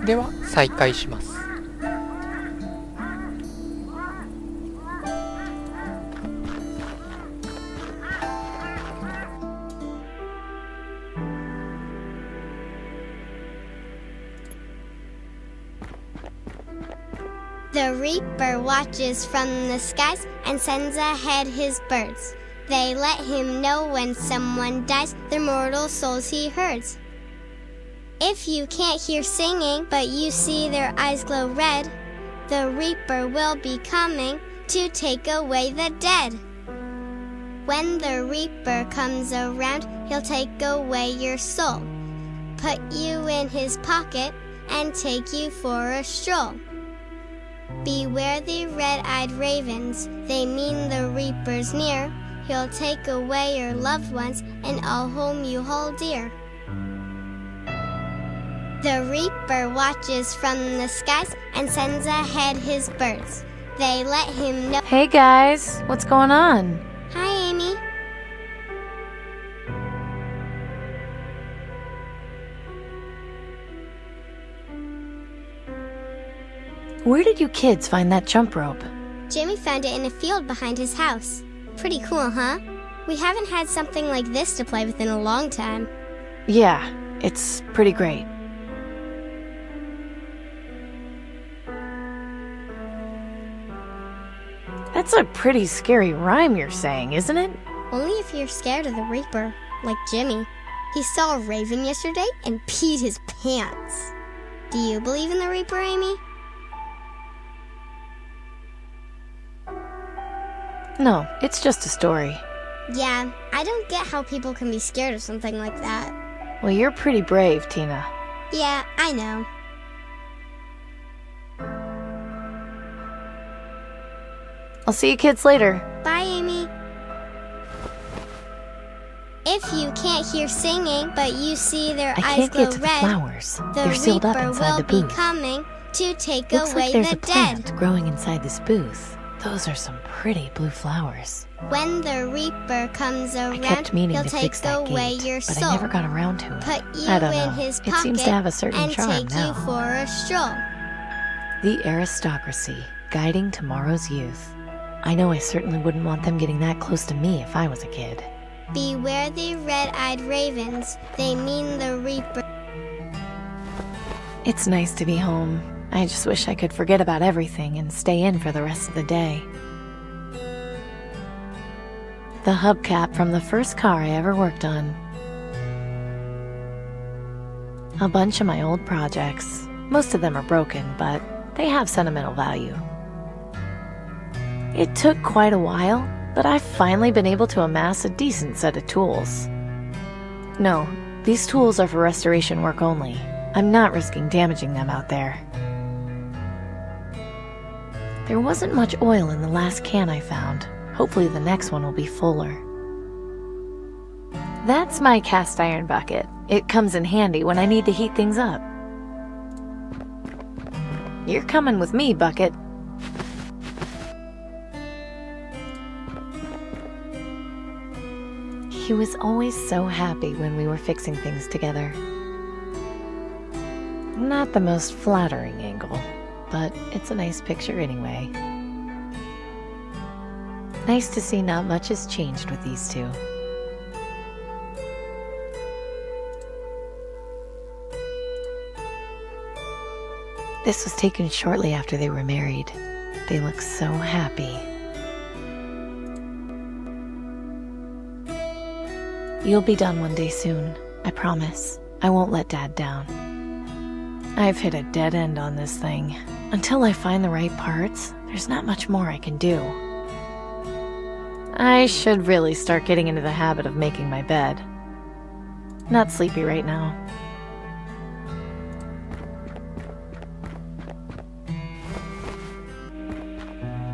では再開します。The reaper watches from the skies and sends ahead his birds. They let him know when someone dies, their mortal souls he herds. If you can't hear singing, but you see their eyes glow red, the reaper will be coming to take away the dead. When the reaper comes around, he'll take away your soul, put you in his pocket, and take you for a stroll. Beware the red-eyed ravens, they mean the reaper's near. He'll take away your loved ones and all whom you hold dear. The reaper watches from the skies and sends ahead his birds. They let him know. Hey guys, what's going on? Hi, Amy. Where did you kids find that jump rope? Jimmy found it in a field behind his house. Pretty cool, huh? We haven't had something like this to play with in a long time. Yeah, it's pretty great. That's a pretty scary rhyme you're saying, isn't it? Only if you're scared of the Reaper, like Jimmy. He saw a raven yesterday and peed his pants. Do you believe in the Reaper, Amy? No, it's just a story. Yeah, I don't get how people can be scared of something like that. Well, you're pretty brave, Tina. Yeah, I know. I'll see you kids later. Bye, Amy. If you can't hear singing, but you see their I eyes can't glow get to the red, flowers. the They're sealed up Reaper inside will the be booth. coming to take Looks away like there's the a plant dead. growing inside this booth. Those are some pretty blue flowers. When the Reaper comes I around, kept meaning he'll to take fix that away gate, your but soul, I never got around to it. put you I don't in know. his It pocket, seems to have a certain and charm take now. you for a stroll. The aristocracy, guiding tomorrow's youth. I know I certainly wouldn't want them getting that close to me if I was a kid. Beware the red-eyed ravens, they mean the Reaper. It's nice to be home. I just wish I could forget about everything and stay in for the rest of the day. The hubcap from the first car I ever worked on. A bunch of my old projects. Most of them are broken, but they have sentimental value. It took quite a while, but I've finally been able to amass a decent set of tools. No, these tools are for restoration work only. I'm not risking damaging them out there. There wasn't much oil in the last can I found. Hopefully the next one will be fuller. That's my cast iron bucket. It comes in handy when I need to heat things up. You're coming with me, Bucket. He was always so happy when we were fixing things together. Not the most flattering angle, but it's a nice picture anyway. Nice to see not much has changed with these two. This was taken shortly after they were married. They look so happy. You'll be done one day soon, I promise. I won't let Dad down. I've hit a dead end on this thing. Until I find the right parts, there's not much more I can do. I should really start getting into the habit of making my bed. Not sleepy right now.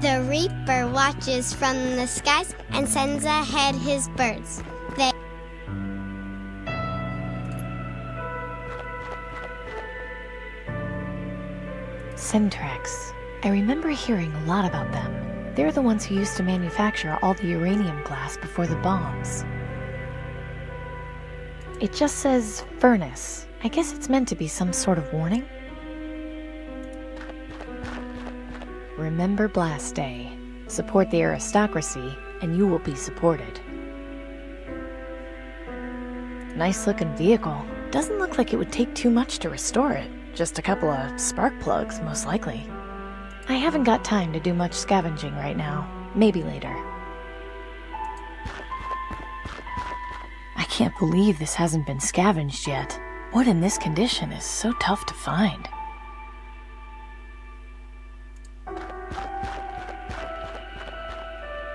The Reaper watches from the skies and sends ahead his birds. They Syntrex. I remember hearing a lot about them. They're the ones who used to manufacture all the uranium glass before the bombs. It just says furnace. I guess it's meant to be some sort of warning. remember Blast Day. Support the aristocracy, and you will be supported. Nice looking vehicle. Doesn't look like it would take too much to restore it. Just a couple of spark plugs, most likely. I haven't got time to do much scavenging right now. Maybe later. I can't believe this hasn't been scavenged yet. Wood in this condition is so tough to find.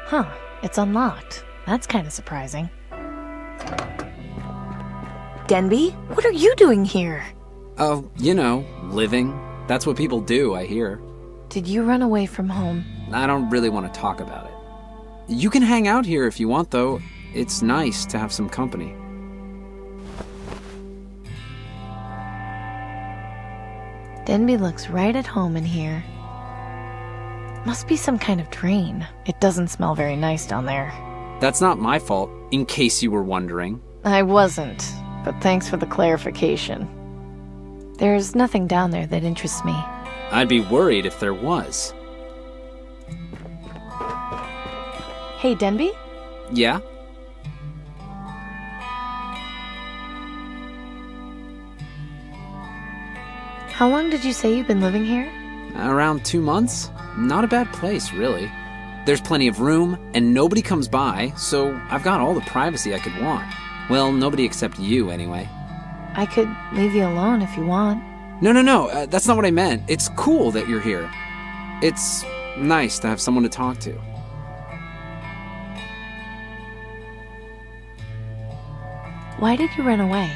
Huh, it's unlocked. That's kind of surprising. Denby, what are you doing here? Oh, you know, living. That's what people do, I hear. Did you run away from home? I don't really want to talk about it. You can hang out here if you want, though. It's nice to have some company. Denby looks right at home in here. Must be some kind of drain. It doesn't smell very nice down there. That's not my fault, in case you were wondering. I wasn't, but thanks for the clarification. There's nothing down there that interests me. I'd be worried if there was. Hey, Denby? Yeah? How long did you say you've been living here? Around 2 months? Not a bad place, really. There's plenty of room, and nobody comes by, so I've got all the privacy I could want. Well, nobody except you, anyway. I could leave you alone if you want. No, that's not what I meant. It's cool that you're here. It's nice to have someone to talk to. Why did you run away?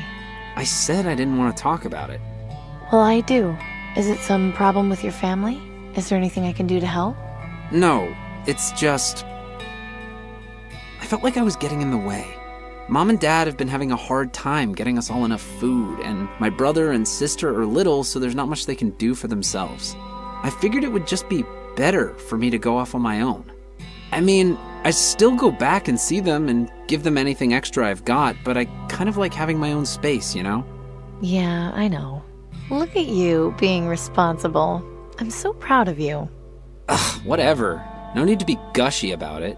I said I didn't want to talk about it. Well, I do. Is it some problem with your family? Is there anything I can do to help? No, it's just... I felt like I was getting in the way. Mom and Dad have been having a hard time getting us all enough food, and my brother and sister are little, so there's not much they can do for themselves. I figured it would just be better for me to go off on my own. I mean, I still go back and see them and give them anything extra I've got, but I kind of like having my own space, you know? Yeah, I know. Look at you, being responsible. I'm so proud of you. Ugh, whatever. No need to be gushy about it.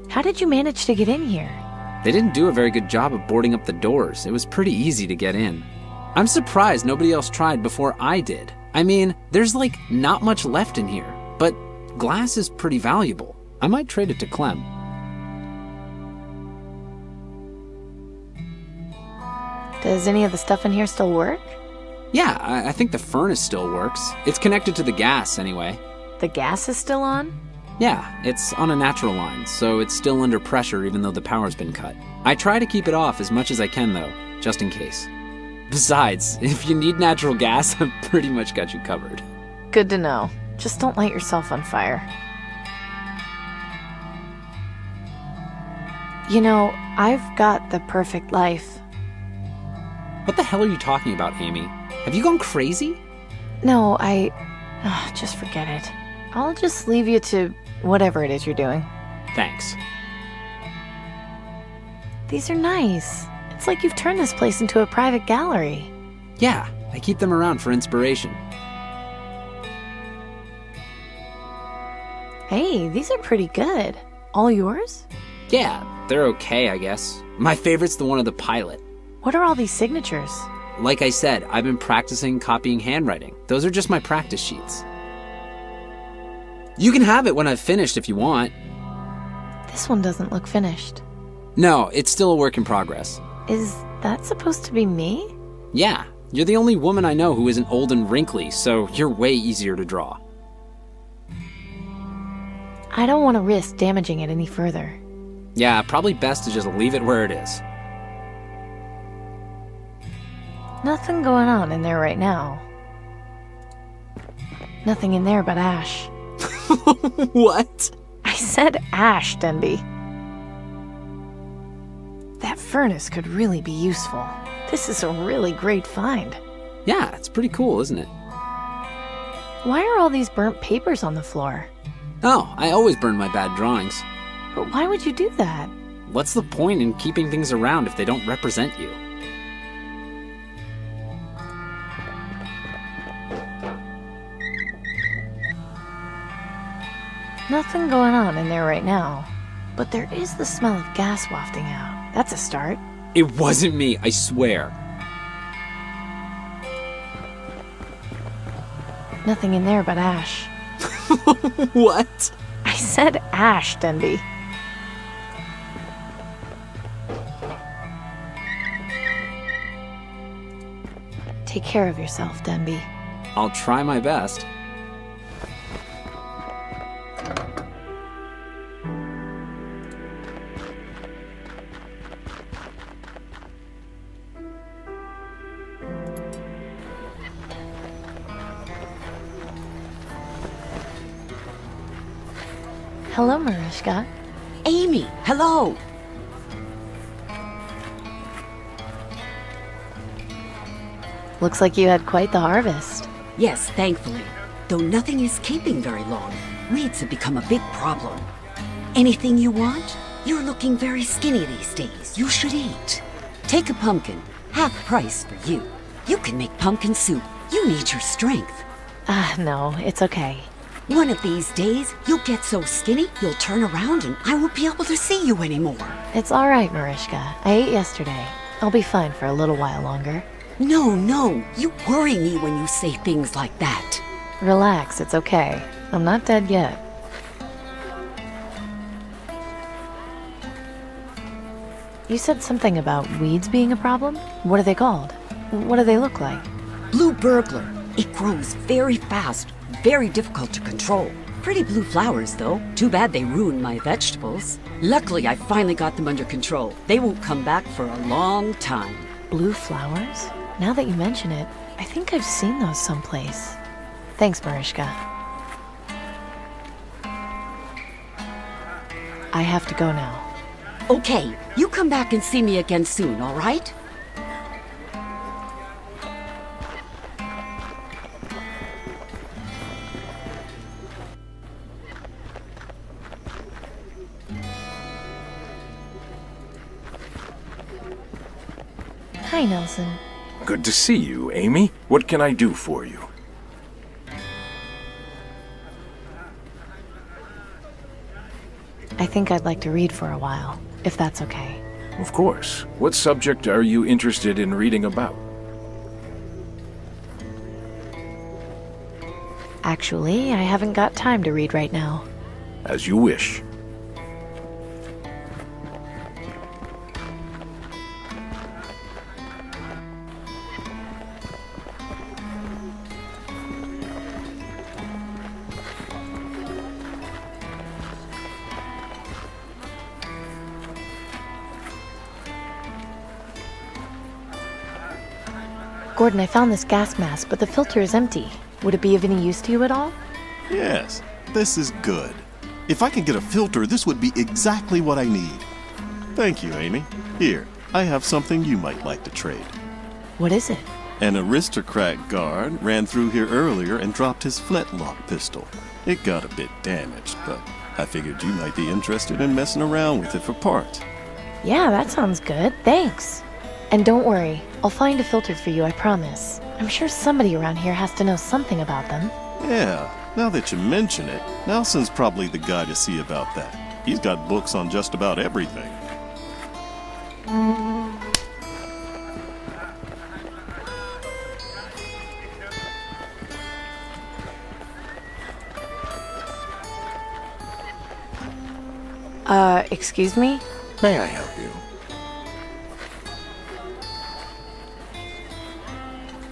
How did you manage to get in here? They didn't do a very good job of boarding up the doors. It was pretty easy to get in. I'm surprised nobody else tried before I did. I mean, there's like not much left in here, but glass is pretty valuable. I might trade it to Clem. Does any of the stuff in here still work? Yeah, I think the furnace still works. It's connected to the gas anyway. The gas is still on? Yeah, it's on a natural line, so it's still under pressure even though the power's been cut. I try to keep it off as much as I can though, just in case. Besides, if you need natural gas, I've pretty much got you covered. Good to know. Just don't light yourself on fire. You know, I've got the perfect life. What the hell are you talking about, Amy? Have you gone crazy? No, just forget it. I'll just leave you to whatever it is you're doing. Thanks. These are nice. It's like you've turned this place into a private gallery. Yeah, I keep them around for inspiration. Hey, these are pretty good. All yours? Yeah, they're okay, I guess. My favorite's the one of the pilot. What are all these signatures? Like I said, I've been practicing copying handwriting. Those are just my practice sheets. You can have it when I've finished if you want. This one doesn't look finished. No, it's still a work in progress. Is that supposed to be me? Yeah, you're the only woman I know who isn't old and wrinkly, so you're way easier to draw. I don't want to risk damaging it any further. Yeah, probably best to just leave it where it is. Nothing going on in there right now. Nothing in there but ash. What? I said ash, Denby. That furnace could really be useful. This is a really great find. Yeah, it's pretty cool, isn't it? Why are all these burnt papers on the floor? Oh, I always burn my bad drawings. But why would you do that? What's the point in keeping things around if they don't represent you? Nothing going on in there right now. But there is the smell of gas wafting out. That's a start. It wasn't me, I swear. Nothing in there but ash. What? I said ash, Denby. Take care of yourself, Denby. I'll try my best. Hello, Mariska. Amy, hello! Looks like you had quite the harvest. Yes, thankfully. Though nothing is keeping very long. Weeds have become a big problem. Anything you want? You're looking very skinny these days. You should eat. Take a pumpkin. Half price for you. You can make pumpkin soup. You need your strength. No, it's okay. One of these days, you'll get so skinny, you'll turn around and I won't be able to see you anymore. It's all right, Mariska. I ate yesterday. I'll be fine for a little while longer. No, you worry me when you say things like that. Relax, it's okay. I'm not dead yet. You said something about weeds being a problem? What are they called? What do they look like? Blue burglar. It grows very fast, very difficult to control. Pretty blue flowers, though. Too bad they ruined my vegetables. Luckily, I finally got them under control. They won't come back for a long time. Blue flowers? Now that you mention it, I think I've seen those someplace. Thanks, Mariska. I have to go now. Okay, you come back and see me again soon, all right? Hi, Nelson. Good to see you, Amy. What can I do for you? I think I'd like to read for a while, if that's okay. Of course. What subject are you interested in reading about? Actually, I haven't got time to read right now. As you wish. Gordon, I found this gas mask, but the filter is empty. Would it be of any use to you at all? Yes, this is good. If I could get a filter, this would be exactly what I need. Thank you, Amy. Here, I have something you might like to trade. What is it? An aristocrat guard ran through here earlier and dropped his flintlock pistol. It got a bit damaged, but I figured you might be interested in messing around with it for parts. Yeah, that sounds good. Thanks. And don't worry, I'll find a filter for you, I promise. I'm sure somebody around here has to know something about them. Yeah, now that you mention it, Nelson's probably the guy to see about that. He's got books on just about everything. Excuse me? May I help you?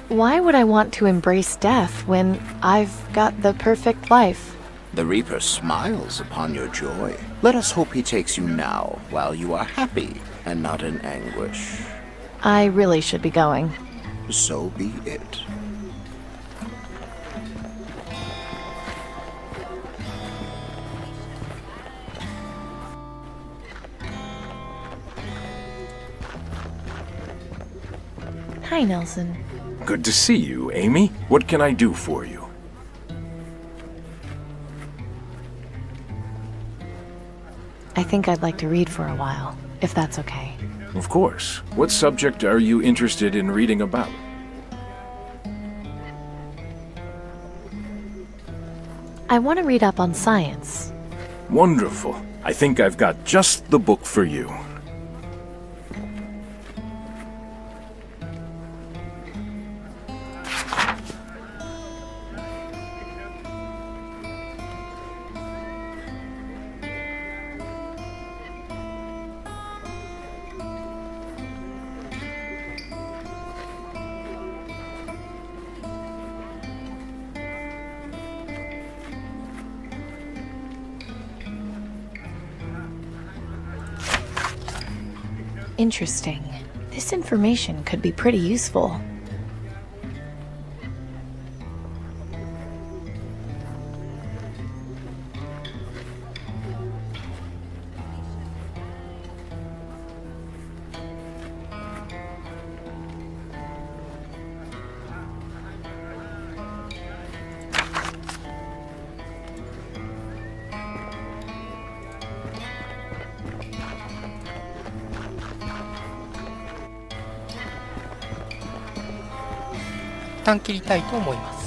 Why would I want to embrace death when I've got the perfect life? The Reaper smiles upon your joy. Let us hope he takes you now, while you are happy and not in anguish. I really should be going. So be it. Hi, Nelson. Good to see you, Amy. What can I do for you? I think I'd like to read for a while, if that's okay. Of course. What subject are you interested in reading about? I want to read up on science. Wonderful. I think I've got just the book for you. Interesting. This information could be pretty useful.一旦切りたいと思います。